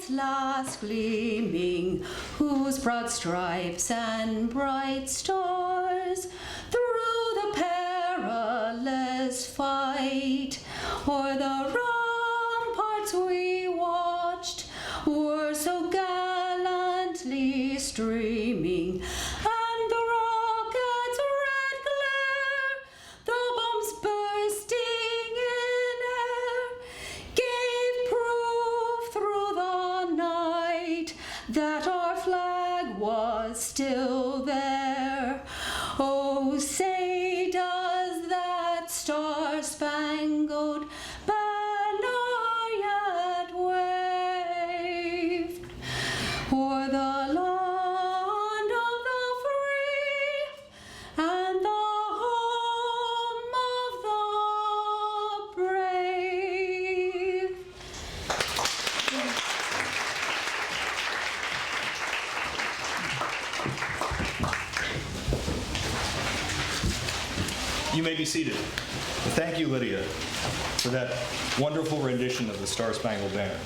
last gleaming, whose broad stripes and bright stars through the perilous fight o'er the ramparts we watched were so gallantly streaming, and the rockets' red glare, the bombs bursting in air, gave proof through the night that our flag was still there. Oh, say does that star-spangled banner yet wave o'er the land of the free and the home of the brave? You may be seated. Thank you, Lydia, for that wonderful rendition of the Star-Spangled Banner.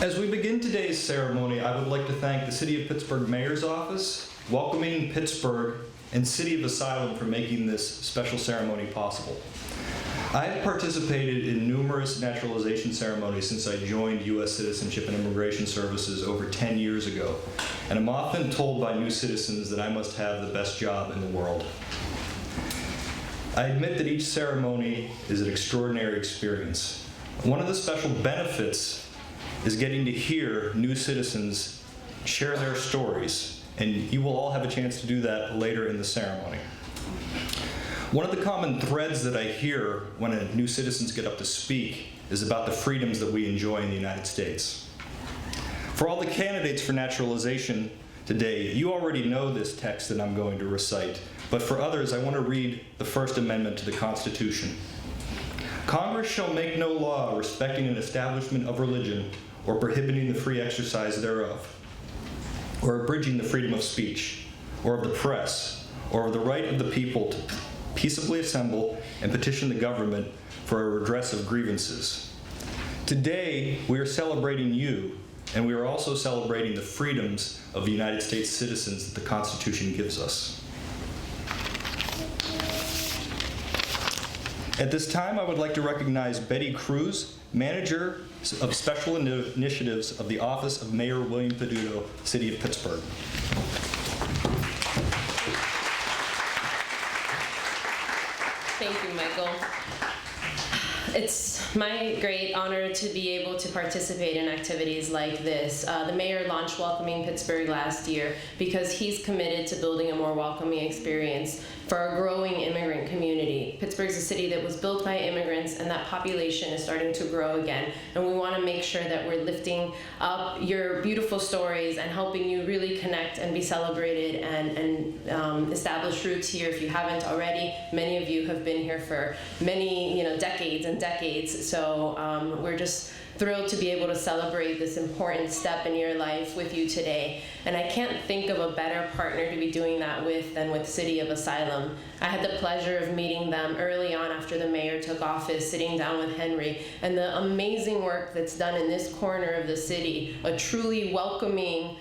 As we begin today's ceremony, I would like to thank the City of Pittsburgh Mayor's Office, Welcoming Pittsburgh, and City of Asylum for making this special ceremony possible. I have participated in numerous naturalization ceremonies since I joined U.S. Citizenship and Immigration Services over 10 years ago, and I'm often told by new citizens that I must have the best job in the world. I admit that each ceremony is an extraordinary experience. One of the special benefits is getting to hear new citizens share their stories, and you will all have a chance to do that later in the ceremony. One of the common threads that I hear when new citizens get up to speak is about the freedoms that we enjoy in the United States. For all the candidates for naturalization today, you already know this text that I'm going to recite, but for others, I want to read the First Amendment to the Constitution. Congress shall make no law respecting an establishment of religion or prohibiting the free exercise thereof, or abridging the freedom of speech, or of the press, or of the right of the people to peaceably assemble and petition the government for a redress of grievances. Today, we are celebrating you, and we are also celebrating the freedoms of the United States citizens that the Constitution gives us. At this time, I would like to recognize Betty CRUZ, Manager of Special Initiatives of the Office of Mayor William Peduto, City of Pittsburgh. Thank you, Michael. It's my great honor to be able to participate in activities like this. The mayor launched Welcoming Pittsburgh last year because he's committed to building a more welcoming experience for our growing immigrant community. Pittsburgh's a city that was built by immigrants, and that population is starting to grow again. And we want to make sure that we're lifting up your beautiful stories and helping you really connect and be celebrated and establish roots here if you haven't already. Many of you have been here for many decades and decades. So we're just thrilled to be able to celebrate this important step in your life with you today. And I can't think of a better partner to be doing that with than with City of Asylum. I had the pleasure of meeting them early on after the mayor took office, sitting down with Henry, and the amazing work that's done in this corner of the city, a truly welcoming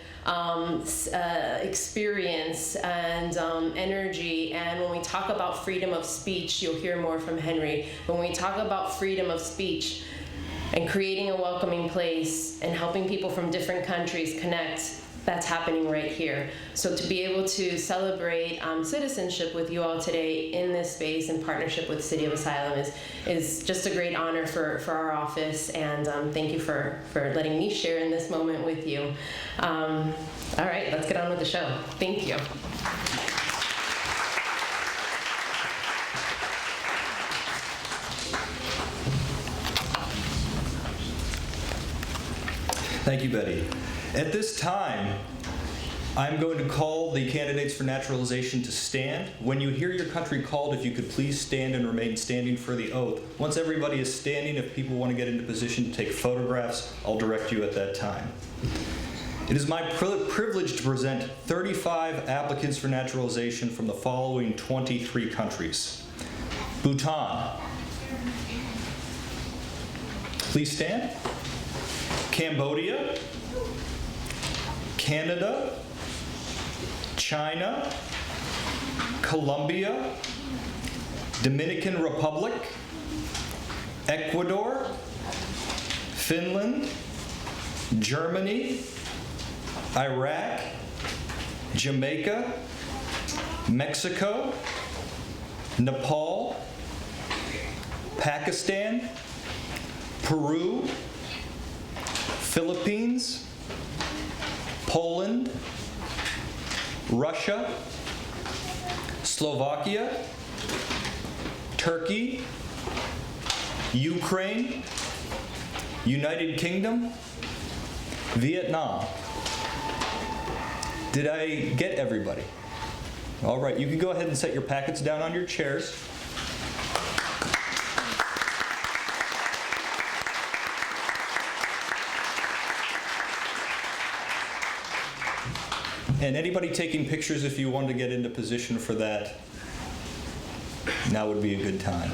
experience and energy. And when we talk about freedom of speech, you'll hear more from Henry. When we talk about freedom of speech and creating a welcoming place and helping people from different countries connect, that's happening right here. So to be able to celebrate citizenship with you all today in this space in partnership with City of Asylum is just a great honor for our office, and thank you for letting me share in this moment with you. All right, let's get on with the show. Thank you. Thank you, Betty. At this time, I'm going to call the candidates for naturalization to stand. When you hear your country called, if you could please stand and remain standing for the oath. Once everybody is standing, if people want to get into position to take photographs, I'll direct you at that time. It is my privilege to present 35 applicants for naturalization from the following 23 countries. Bhutan. Please stand. Cambodia. Canada. China. Colombia. Dominican Republic. Ecuador. Finland. Germany. Iraq, Jamaica, Mexico, Nepal, Pakistan, Peru, Philippines, Poland, Russia, Slovakia, Turkey, Ukraine, United Kingdom, Vietnam. Did I get everybody? All right, you can go ahead and set your packets down on your chairs. And anybody taking pictures, if you want to get into position for that, now would be a good time.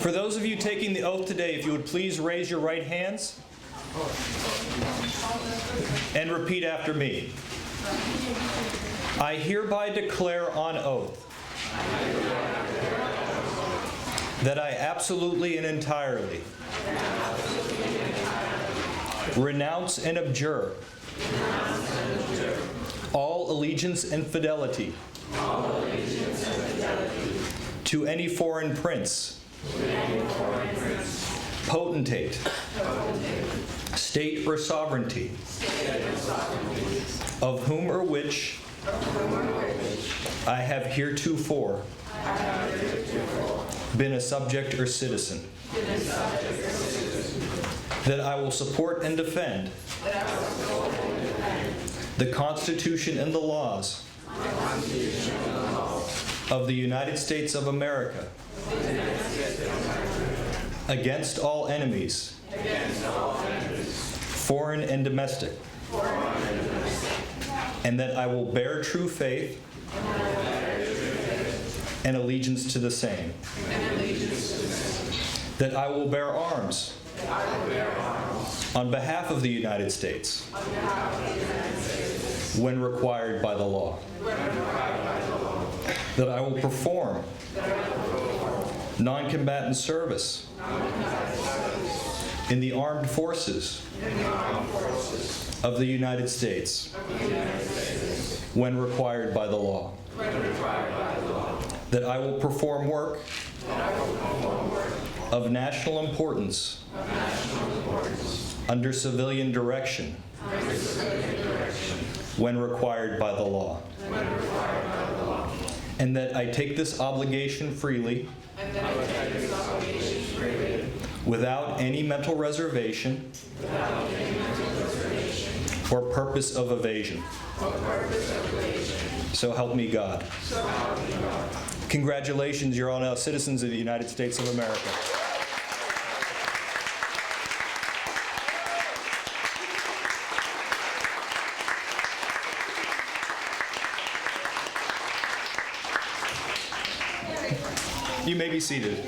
For those of you taking the oath today, if you would please raise your right hands and repeat after me. I hereby declare on oath that I absolutely and entirely renounce and abjure all allegiance and fidelity to any foreign prince, potentate, state or sovereignty, of whom or which I have heretofore been a subject or citizen, that I will support and defend the Constitution and the laws of the United States of America against all enemies, foreign and domestic, and that I will bear true faith and allegiance to the same, that I will bear arms on behalf of the United States when required by the law, that I will perform non-combatant service in the armed forces of the United States when required by the law, that I will perform work of national importance under civilian direction when required by the law, and that I take this obligation freely without any mental reservation or purpose of evasion. So help me God. Congratulations, you're all now citizens of the United States of America. You may be seated.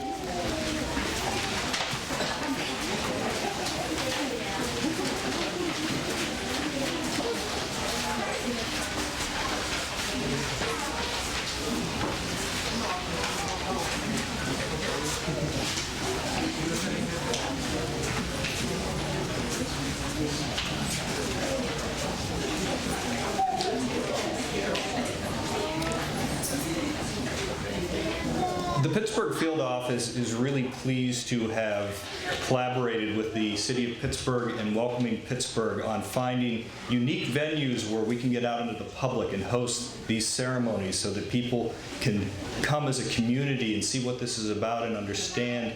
Pittsburgh Field Office is really pleased to have collaborated with the City of Pittsburgh and Welcoming Pittsburgh on finding unique venues where we can get out into the public and host these ceremonies so that people can come as a community and see what this is about and understand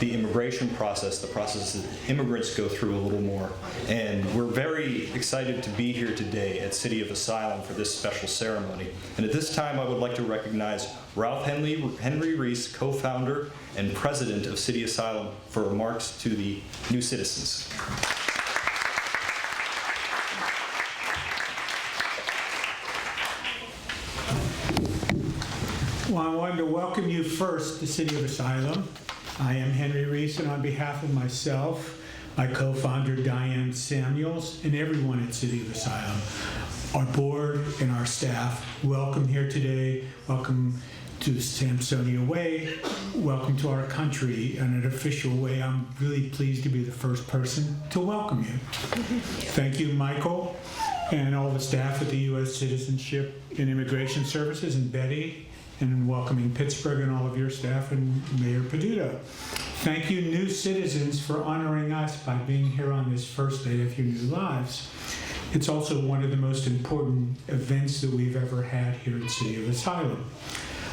the immigration process, the process that immigrants go through a little more. And we're very excited to be here today at City of Asylum for this special ceremony. And at this time, I would like to recognize Ralph Henry REESE, co-founder and president of City Asylum, for remarks to the new citizens. Well, I wanted to welcome you first to City of Asylum. I am Henry REESE, and on behalf of myself, my co-founder Diane Samuels, and everyone at City of Asylum, our board and our staff, welcome here today. Welcome to Samsonia Way. Welcome to our country in an official way. I'm really pleased to be the first person to welcome you. Thank you, Michael, and all the staff at the U.S. Citizenship and Immigration Services, and Betty, and Welcoming Pittsburgh, and all of your staff, and Mayor Peduto. Thank you, new citizens, for honoring us by being here on this first day of your new lives. It's also one of the most important events that we've ever had here at City of Asylum.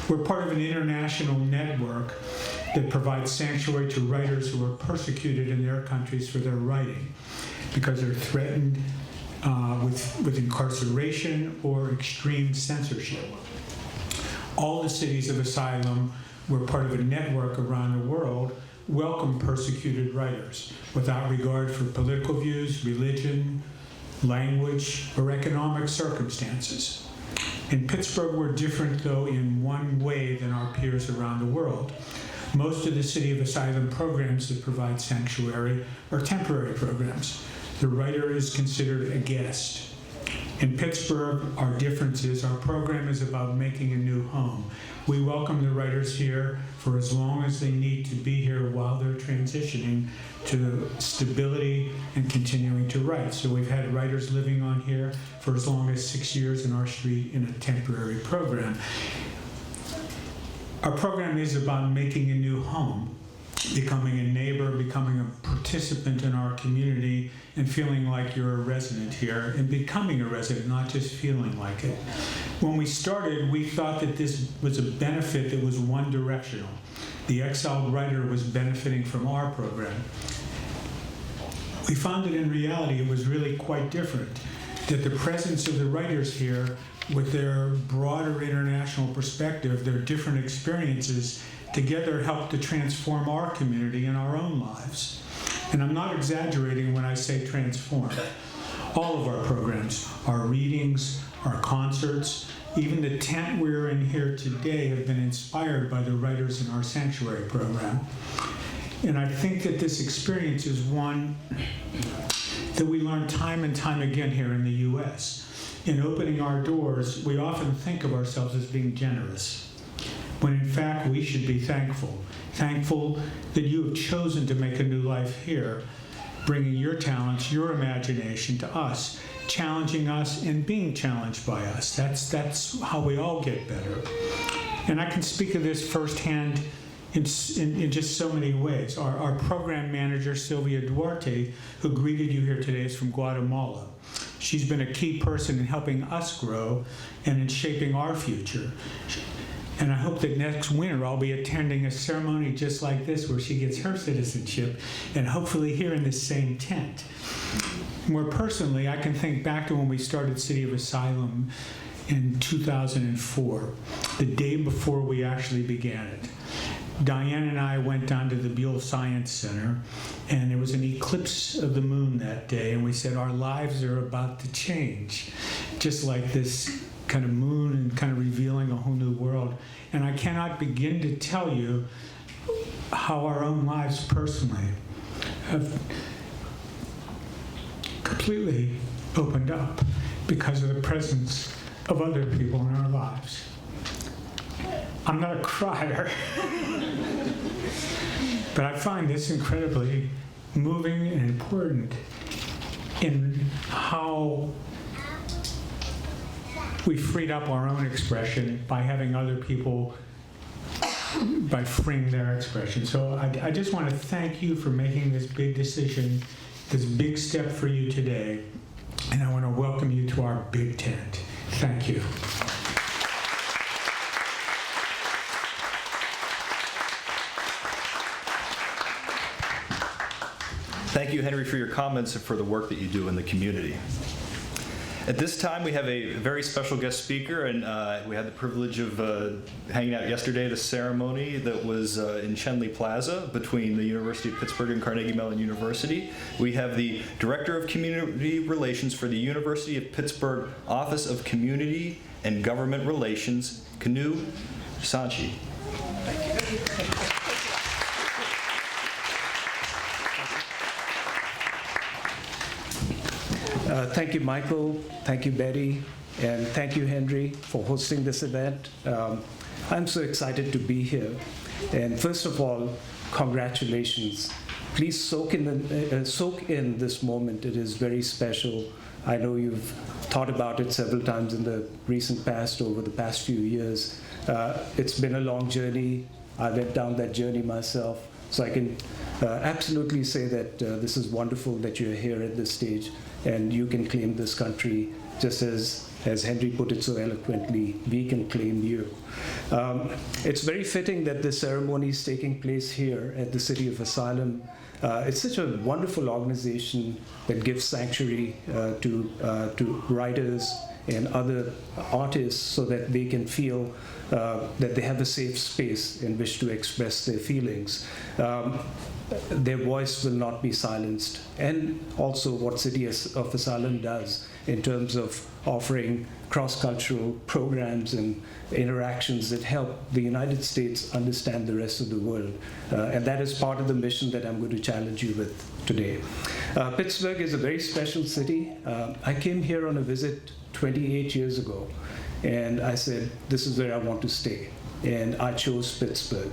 We're part of an international network that provides sanctuary to writers who are persecuted in their countries for their writing because they're threatened with incarceration or extreme censorship. All the cities of asylum, we're part of a network around the world, welcome persecuted writers without regard for political views, religion, language, or economic circumstances. In Pittsburgh, we're different, though, in one way than our peers around the world. Most of the City of Asylum programs that provide sanctuary are temporary programs. The writer is considered a guest. In Pittsburgh, our difference is our program is about making a new home. We welcome the writers here for as long as they need to be here while they're transitioning to stability and continuing to write. So we've had writers living on here for as long as 6 years in our street in a temporary program. Our program is about making a new home, becoming a neighbor, becoming a participant in our community, and feeling like you're a resident here, and becoming a resident, not just feeling like it. When we started, we thought that this was a benefit that was one directional. The exiled writer was benefiting from our program. We found that in reality it was really quite different, that the presence of the writers here with their broader international perspective, their different experiences, together help to transform our community and our own lives. And I'm not exaggerating when I say transform. All of our programs, our readings, our concerts, even the tent we're in here today have been inspired by the writers in our sanctuary program. And I think that this experience is one that we learn time and time again here in the U.S. In opening our doors, we often think of ourselves as being generous, when in fact we should be thankful. Thankful that you have chosen to make a new life here, bringing your talents, your imagination to us, challenging us and being challenged by us. That's how we all get better. And I can speak of this firsthand in just so many ways. Our program manager, Sylvia Duarte, who greeted you here today, is from Guatemala. She's been a key person in helping us grow and in shaping our future. And I hope that next winter I'll be attending a ceremony just like this where she gets her citizenship, and hopefully here in this same tent. More personally, I can think back to when we started City of Asylum in 2004, the day before we actually began it. Diane and I went down to the Buell Science Center, and there was an eclipse of the moon that day, and we said our lives are about to change, just like this kind of moon, and kind of revealing a whole new world. And I cannot begin to tell you how our own lives personally have completely opened up because of the presence of other people in our lives. I'm not a crier, but I find this incredibly moving and important in how we freed up our own expression by having other people by freeing their expression. So I just want to thank you for making this big decision, this big step for you today, and I want to welcome you to our big tent. Thank you. Thank you, Henry, for your comments and for the work that you do in the community. At this time, we have a very special guest speaker, and we had the privilege of hanging out yesterday at a ceremony that was in Schenley Plaza between the University of Pittsburgh and Carnegie Mellon University. We have the Director of Community Relations for the University of Pittsburgh Office of Community and Government Relations, Kanu Sanchi. Thank you, Michael. Thank you, Betty. And thank you, Henry, for hosting this event. I'm so excited to be here. And first of all, congratulations. Please soak in this moment. It is very special. I know you've thought about it several times in the recent past, over the past few years. It's been a long journey. I went down that journey myself. So I can absolutely say that this is wonderful that you're here at this stage and you can claim this country just as Henry put it so eloquently, we can claim you. It's very fitting that this ceremony is taking place here at the City of Asylum. It's such a wonderful organization that gives sanctuary to writers and other artists so that they can feel that they have a safe space in which to express their feelings. Their voice will not be silenced. And also what City of Asylum does in terms of offering cross-cultural programs and interactions that help the United States understand the rest of the world. And that is part of the mission that I'm going to challenge you with today. Pittsburgh is a very special city. I came here on a visit 28 years ago, and I said, this is where I want to stay. And I chose Pittsburgh.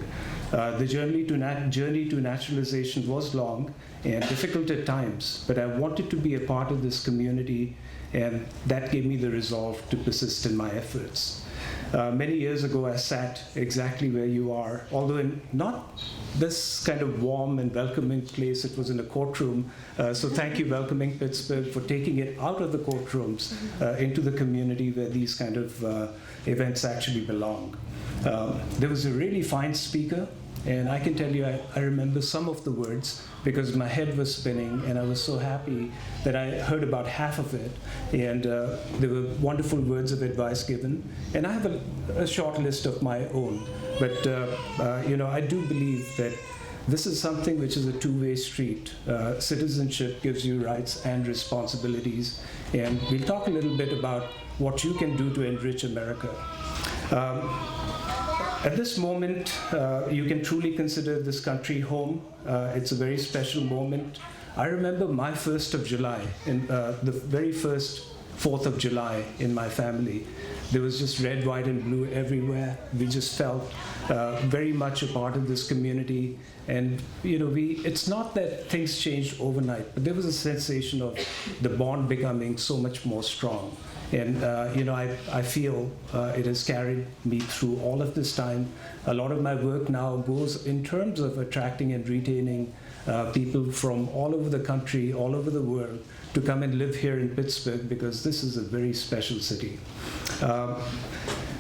The journey to naturalization was long and difficult at times, but I wanted to be a part of this community, and that gave me the resolve to persist in my efforts. Many years ago, I sat exactly where you are, although in not this kind of warm and welcoming place. It was in a courtroom. So thank you, Welcoming Pittsburgh, for taking it out of the courtrooms into the community where these kind of events actually belong. There was a really fine speaker, and I can tell you I remember some of the words because my head was spinning, and I was so happy that I heard about half of it. And there were wonderful words of advice given. And I have a short list of my own. But I do believe that this is something which is a two-way street. Citizenship gives you rights and responsibilities. And we'll talk a little bit about what you can do to enrich America. At this moment, you can truly consider this country home. It's a very special moment. I remember my 1st of July, the very first 4th of July in my family. There was just red, white, and blue everywhere. We just felt very much a part of this community. And it's not that things changed overnight, but there was a sensation of the bond becoming so much more strong. And I feel it has carried me through all of this time. A lot of my work now goes in terms of attracting and retaining people from all over the country, all over the world, to come and live here in Pittsburgh, because this is a very special city.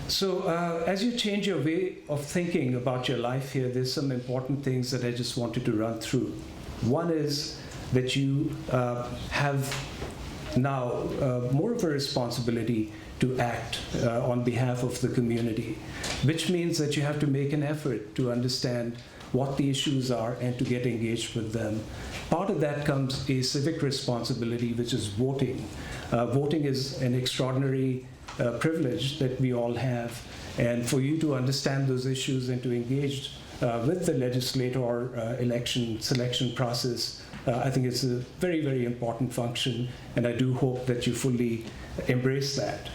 So as you change your way of thinking about your life here, there's some important things that I just wanted to run through. One is that you have now more of a responsibility to act on behalf of the community, which means that you have to make an effort to understand what the issues are and to get engaged with them. Part of that comes a civic responsibility, which is voting. Voting is an extraordinary privilege that we all have, and for you to understand those issues and to engage with the legislator or election selection process, I think it's a very, very important function, and I do hope that you fully embrace that.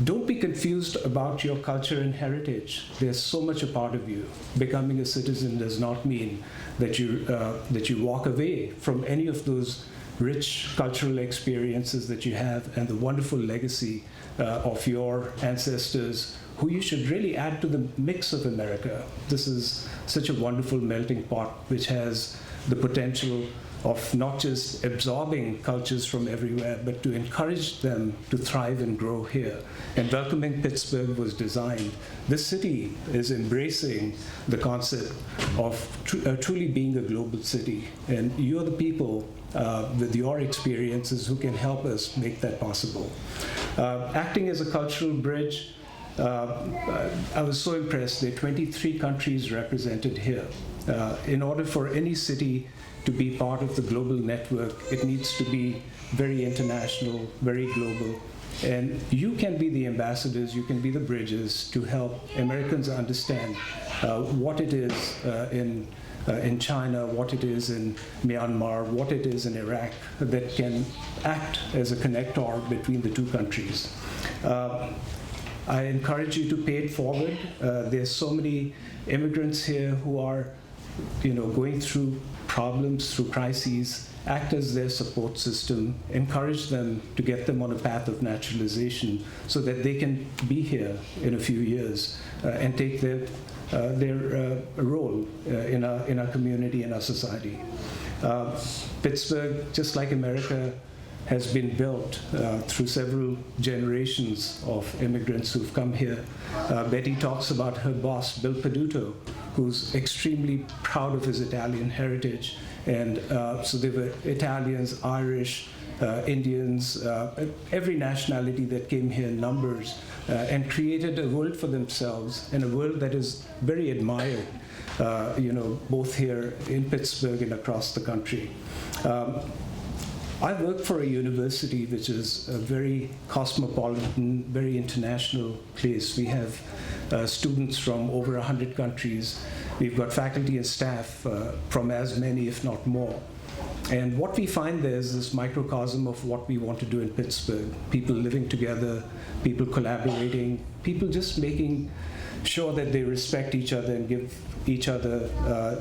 Don't be confused about your culture and heritage. There's so much a part of you. Becoming a citizen does not mean that you walk away from any of those rich cultural experiences that you have and the wonderful legacy of your ancestors, who you should really add to the mix of America. This is such a wonderful melting pot which has the potential of not just absorbing cultures from everywhere, but to encourage them to thrive and grow here. And Welcoming Pittsburgh was designed. This city is embracing the concept of truly being a global city. And you're the people with your experiences who can help us make that possible. Acting as a cultural bridge, I was so impressed. There are 23 countries represented here. In order for any city to be part of the global network, it needs to be very international, very global. And you can be the ambassadors, you can be the bridges to help Americans understand what it is in China, what it is in Myanmar, what it is in Iraq that can act as a connector between the two countries. I encourage you to pay it forward. There's so many immigrants here who are going through problems, through crises. Act as their support system, encourage them to get them on a path of naturalization so that they can be here in a few years and take their role in our community and our society. Pittsburgh, just like America, has been built through several generations of immigrants who've come here. Betty talks about her boss, Bill Peduto, who's extremely proud of his Italian heritage. And so there were Italians, Irish, Indians, every nationality that came here in numbers and created a world for themselves, and a world that is very admired, both here in Pittsburgh and across the country. I work for a university which is a very cosmopolitan, very international place. We have students from over 100 countries. We've got faculty and staff from as many, if not more. And what we find there is this microcosm of what we want to do in Pittsburgh. People living together, people collaborating, people just making sure that they respect each other and give each other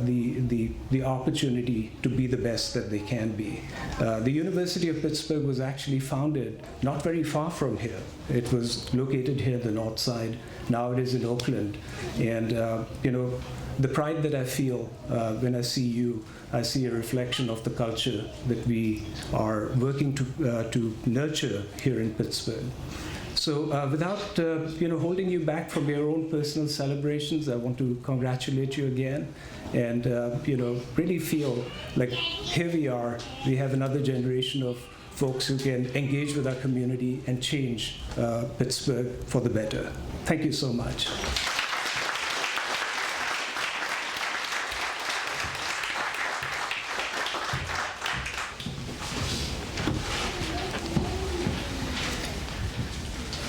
the opportunity to be the best that they can be. The University of Pittsburgh was actually founded not very far from here. It was located here in the north side. Now it is in Oakland. And the pride that I feel when I see you, I see a reflection of the culture that we are working to nurture here in Pittsburgh. So without holding you back from your own personal celebrations, I want to congratulate you again, and really feel like here we are. We have another generation of folks who can engage with our community and change Pittsburgh for the better. Thank you so much.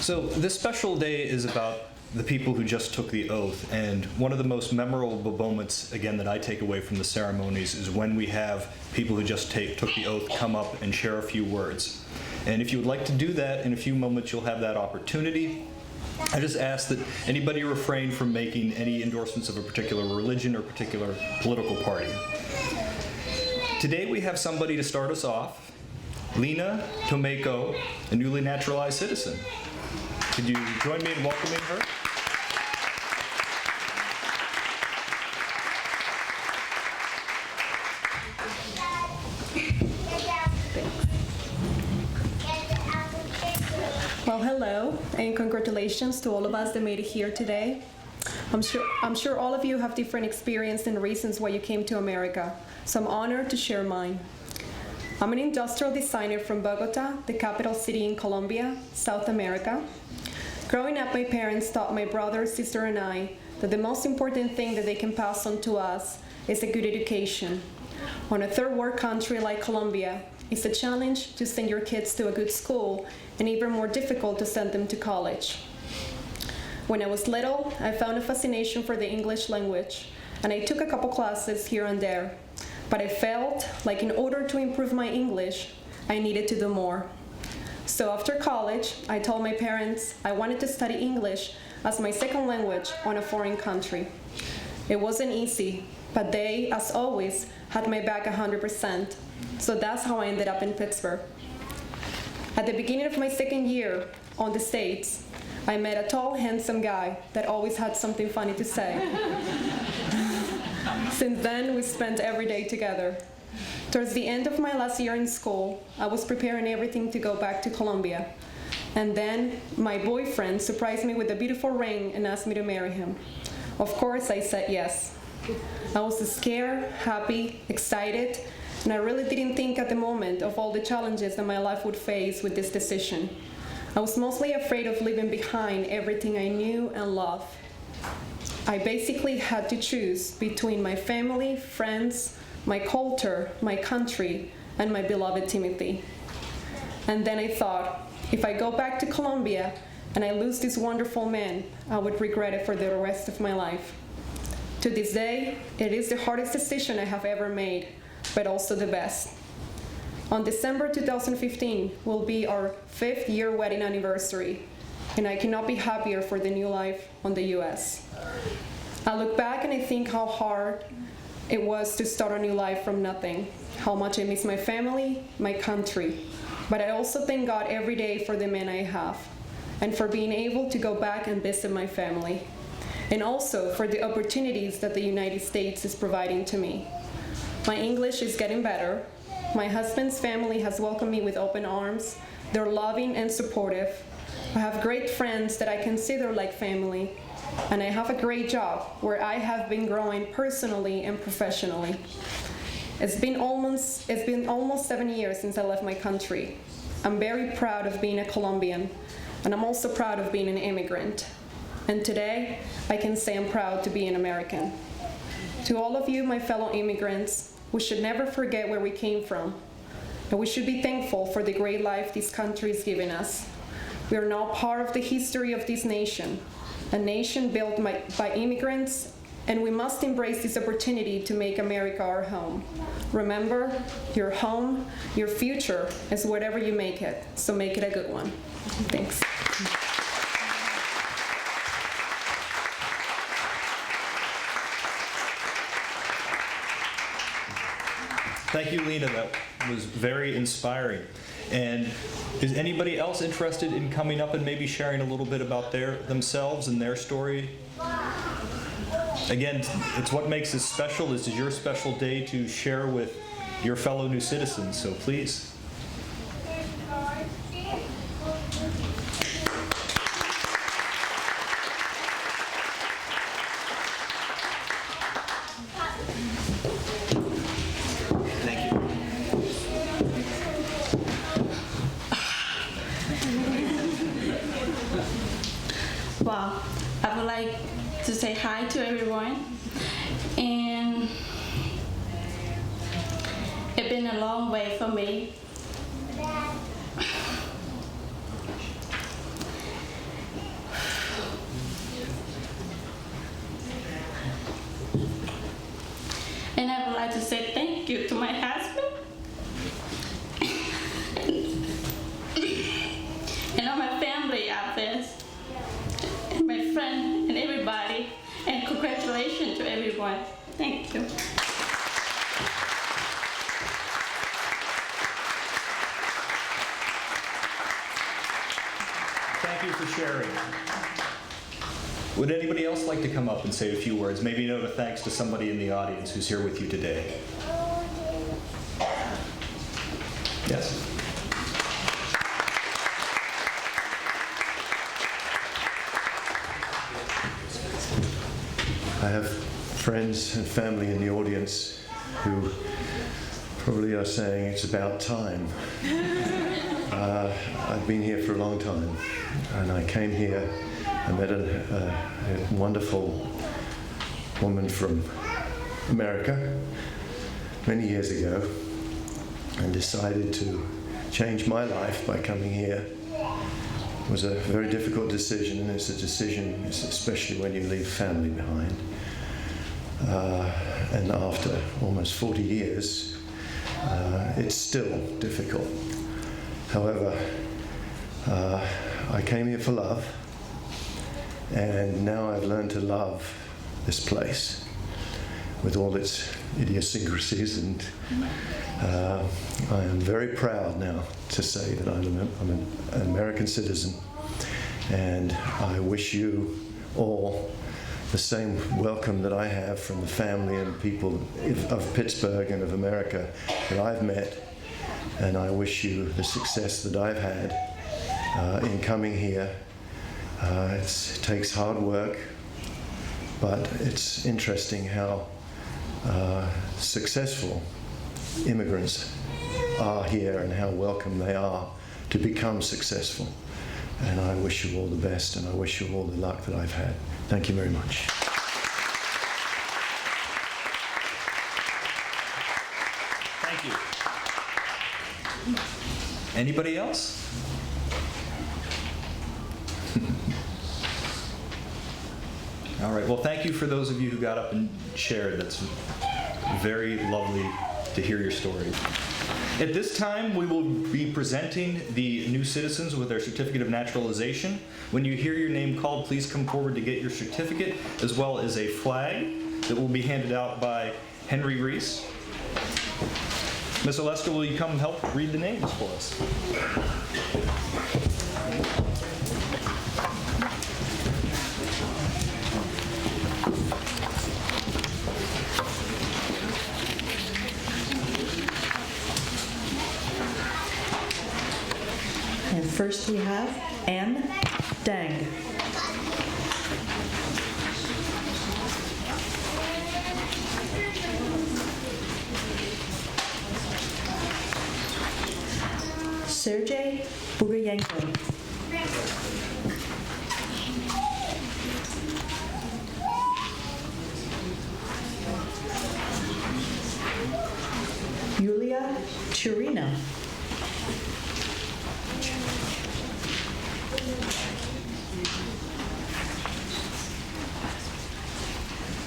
So this special day is about the people who just took the oath, and one of the most memorable moments, again, that I take away from the ceremonies is when we have people who just took the oath come up and share a few words. And if you would like to do that, in a few moments you'll have that opportunity. I just ask that anybody refrain from making any endorsements of a particular religion or particular political party. Today we have somebody to start us off, Lena Tomeko, a newly naturalized citizen. Could you join me in welcoming her? Well, hello, and congratulations to all of us that made it here today. I'm sure all of you have different experiences and reasons why you came to America, so I'm honored to share mine. I'm an industrial designer from Bogota, the capital city in Colombia, South America. Growing up, my parents taught my brother, sister, and I that the most important thing that they can pass on to us is a good education. On a third world country like Colombia, it's a challenge to send your kids to a good school and even more difficult to send them to college. When I was little, I found a fascination for the English language, and I took a couple classes here and there. But I felt like in order to improve my English, I needed to do more. So after college, I told my parents I wanted to study English as my second language on a foreign country. It wasn't easy, but they, as always, had my back 100%. So that's how I ended up in Pittsburgh. At the beginning of my second year on the States, I met a tall, handsome guy that always had something funny to say. Since then, we spent every day together. Towards the end of my last year in school, I was preparing everything to go back to Colombia. And then my boyfriend surprised me with a beautiful ring and asked me to marry him. Of course, I said yes. I was scared, happy, excited, and I really didn't think at the moment of all the challenges that my life would face with this decision. I was mostly afraid of leaving behind everything I knew and loved. I basically had to choose between my family, friends, my culture, my country, and my beloved Timothy. And then I thought, if I go back to Colombia and I lose this wonderful man, I would regret it for the rest of my life. To this day, it is the hardest decision I have ever made, but also the best. On December 2015 will be our 5th year wedding anniversary, and I cannot be happier for the new life on the US. I look back and I think how hard it was to start a new life from nothing, how much I miss my family, my country, but I also thank God every day for the man I have, and for being able to go back and visit my family, and also for the opportunities that the United States is providing to me. My English is getting better. My husband's family has welcomed me with open arms. They're loving and supportive. I have great friends that I consider like family, and I have a great job where I have been growing personally and professionally. It's been almost 7 years since I left my country. I'm very proud of being a Colombian, and I'm also proud of being an immigrant. And today, I can say I'm proud to be an American. To all of you, my fellow immigrants, we should never forget where we came from, and we should be thankful for the great life this country is giving us. We are now part of the history of this nation, a nation built by immigrants, and we must embrace this opportunity to make America our home. Remember, your home, your future is whatever you make it, so make it a good one. Thanks. Thank you, Lena. That was very inspiring. And is anybody else interested in coming up and maybe sharing a little bit about themselves and their story? Again, it's what makes this special. This is your special day to share with your fellow new citizens, so please. Well, I would like to say hi to everyone, and it's been a long way for me. And I would like to say thank you to my husband and all my family out there, and my friend and everybody, and congratulations to everyone. Thank you. Thank you for sharing. Would anybody else like to come up and say a few words? Maybe note a thanks to somebody in the audience who's here with you today. Yes. I have friends and family in the audience who probably are saying it's about time. I've been here for a long time, and I came here. I met a wonderful woman from America many years ago and decided to change my life by coming here. It was a very difficult decision, and it's a decision, especially when you leave family behind. And after almost 40 years, it's still difficult. However, I came here for love, and now I've learned to love this place. with all its idiosyncrasies, and I am very proud now to say that I'm an American citizen, and I wish you all the same welcome that I have from the family and people of Pittsburgh and of America that I've met, and I wish you the success that I've had in coming here. It takes hard work, but it's interesting how successful immigrants are here and how welcome they are to become successful. And I wish you all the best, and I wish you all the luck that I've had. Thank you very much. Thank you. Anybody else? All right, well, thank you for those of you who got up and shared. That's very lovely to hear your story. At this time, we will be presenting the new citizens with their certificate of naturalization. When you hear your name called, please come forward to get your certificate, as well as a flag that will be handed out by Henry REESE. Ms. Oleska, will you come help read the names for us? And first we have Anne Dang. Sergey Bugayenko. Yulia Turina.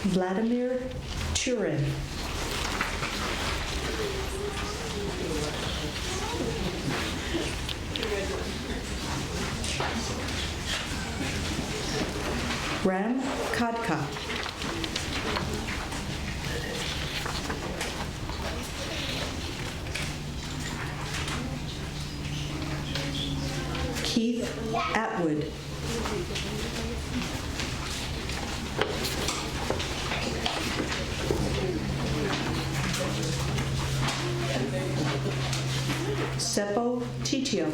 Vladimir Turin. Ram Kadka. Keith Atwood. Seppo Titio.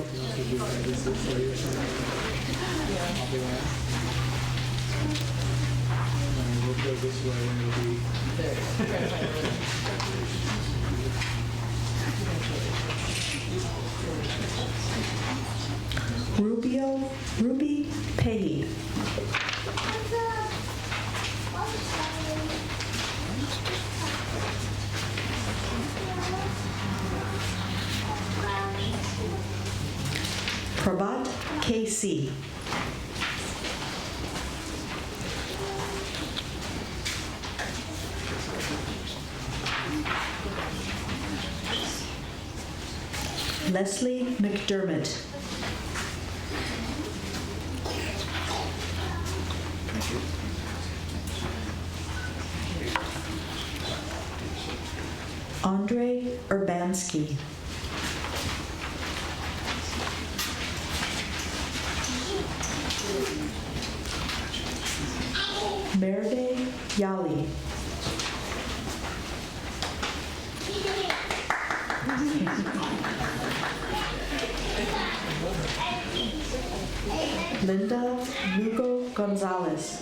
Ruby Pahey. Prabhat KC. Leslie McDermott. Andre Urbanski. Merve Yali. Linda Lugo Gonzalez.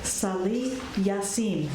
Salih Yassin.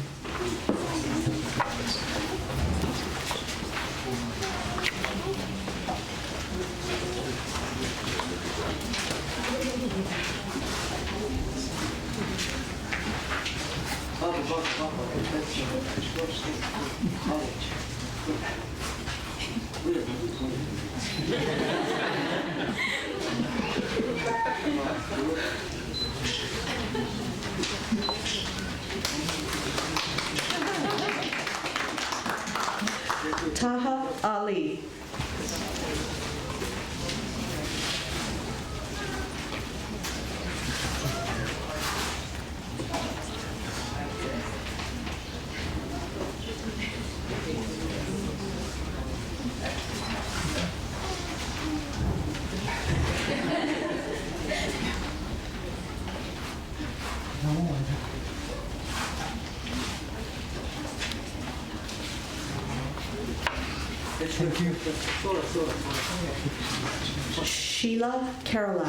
Sheila Karolak.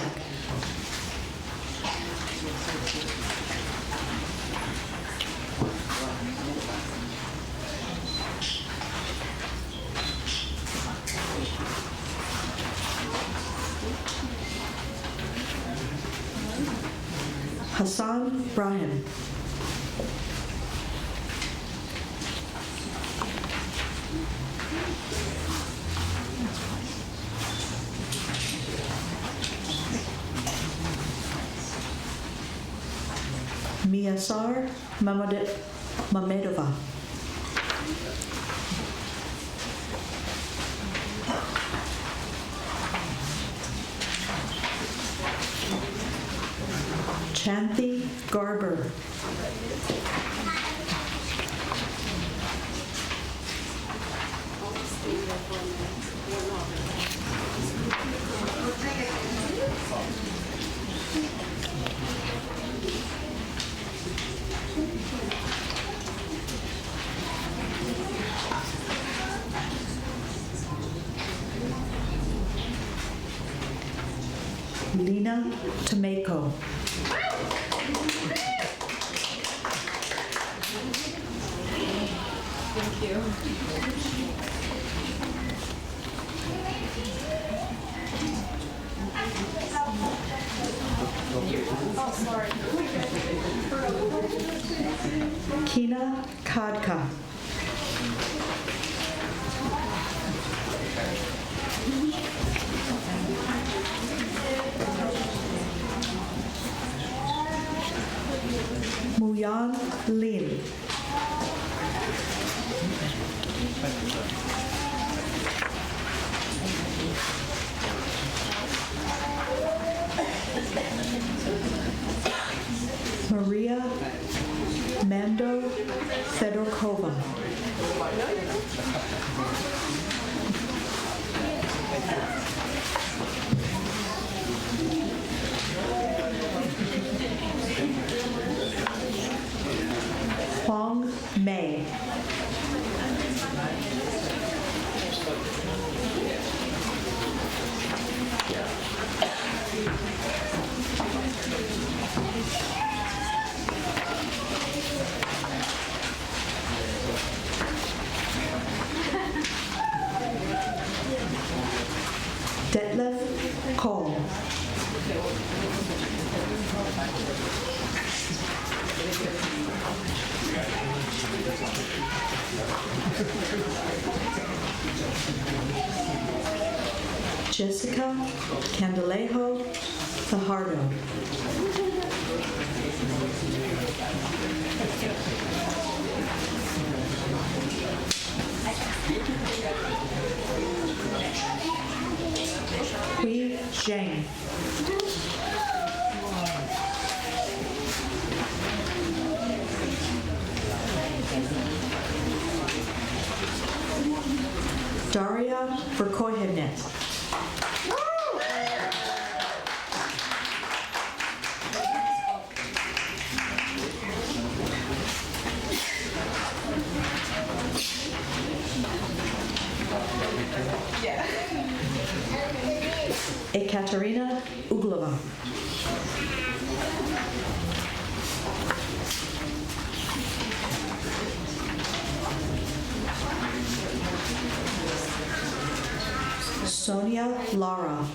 Hassan Bryan. Miyasar Mamedova. Chanthi Garber. Lena Tomeko. Thank you. Kina Kadka. Muyan Lin. Maria Mando Fedorkova. Huang Mei. Detlef Cole. Jessica Candelejo Fajardo. Hui Zhang. Daria Verkohenet. Ekaterina Uglova. Sonia Lara.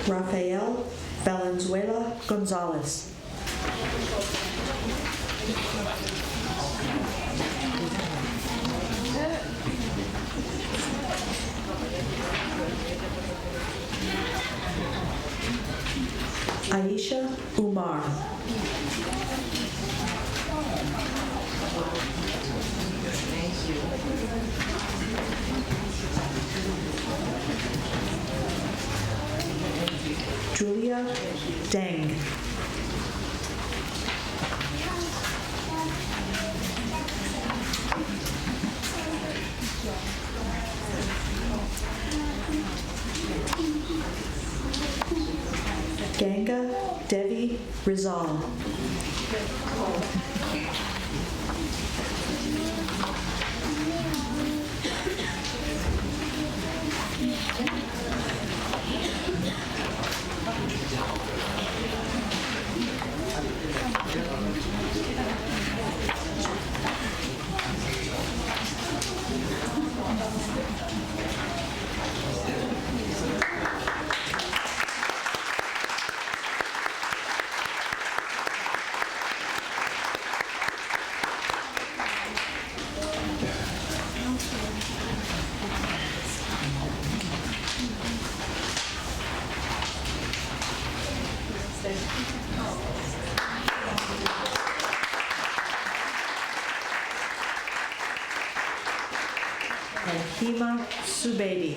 Rafael Valenzuela Gonzalez. Aisha Umar. Julia Deng. Gang resolved. And Hima Subedi.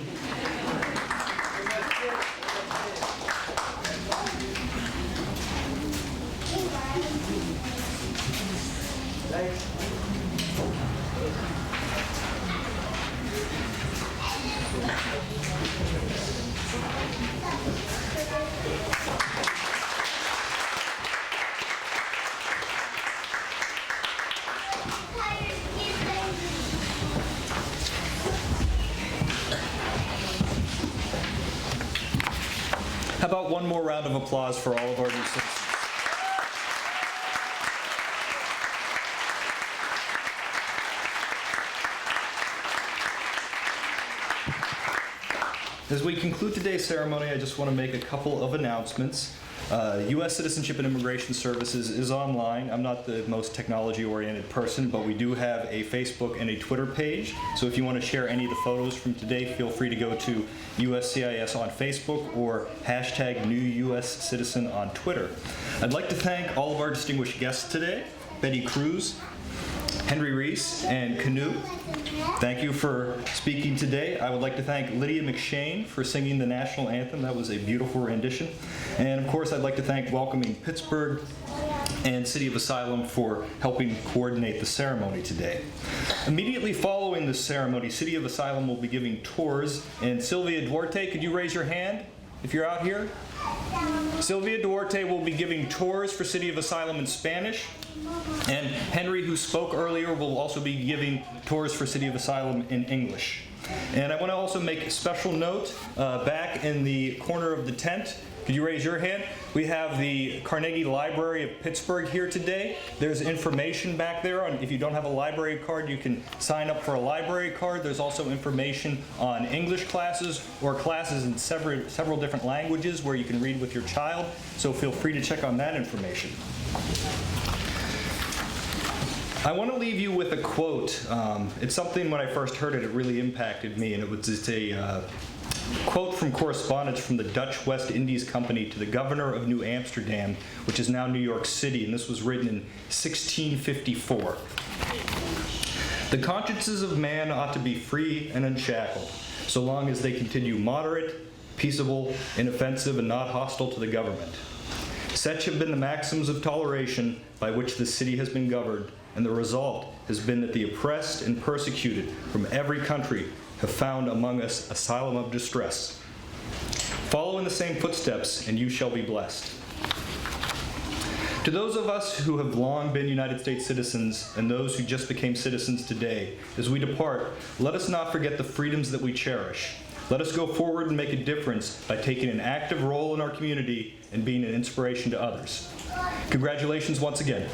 How about one more round of applause for all of our new citizens? As we conclude today's ceremony, I just want to make a couple of announcements. U.S. Citizenship and Immigration Services is online. I'm not the most technology-oriented person, but we do have a Facebook and a Twitter page. So if you want to share any of the photos from today, feel free to go to USCIS on Facebook or hashtag #NewUSCitizen on Twitter. I'd like to thank all of our distinguished guests today, Betty CRUZ, Henry REESE, and Canoe. Thank you for speaking today. I would like to thank LYDIA McShane for singing the national anthem. That was a beautiful rendition. And of course, I'd like to thank Welcoming Pittsburgh and City of Asylum for helping coordinate the ceremony today. Immediately following the ceremony, City of Asylum will be giving tours. And Sylvia Duarte, could you raise your hand if you're out here? Sylvia Duarte will be giving tours for City of Asylum in Spanish. And Henry, who spoke earlier, will also be giving tours for City of Asylum in English. And I want to also make a special note, back in the corner of the tent, could you raise your hand? We have the Carnegie Library of Pittsburgh here today. There's information back there on, if you don't have a library card, you can sign up for a library card. There's also information on English classes or classes in several different languages where you can read with your child. So feel free to check on that information. I want to leave you with a quote. It's something when I first heard it, it really impacted me, and it was just a quote from correspondence from the Dutch West Indies Company to the governor of New Amsterdam, which is now New York City, and this was written in 1654. The consciences of man ought to be free and unshackled, so long as they continue moderate, peaceable, inoffensive, and not hostile to the government. Such have been the maxims of toleration by which this city has been governed, and the result has been that the oppressed and persecuted from every country have found among us asylum of distress. Follow in the same footsteps, and you shall be blessed. To those of us who have long been United States citizens and those who just became citizens today, as we depart, let us not forget the freedoms that we cherish. Let us go forward and make a difference by taking an active role in our community and being an inspiration to others. Congratulations once again.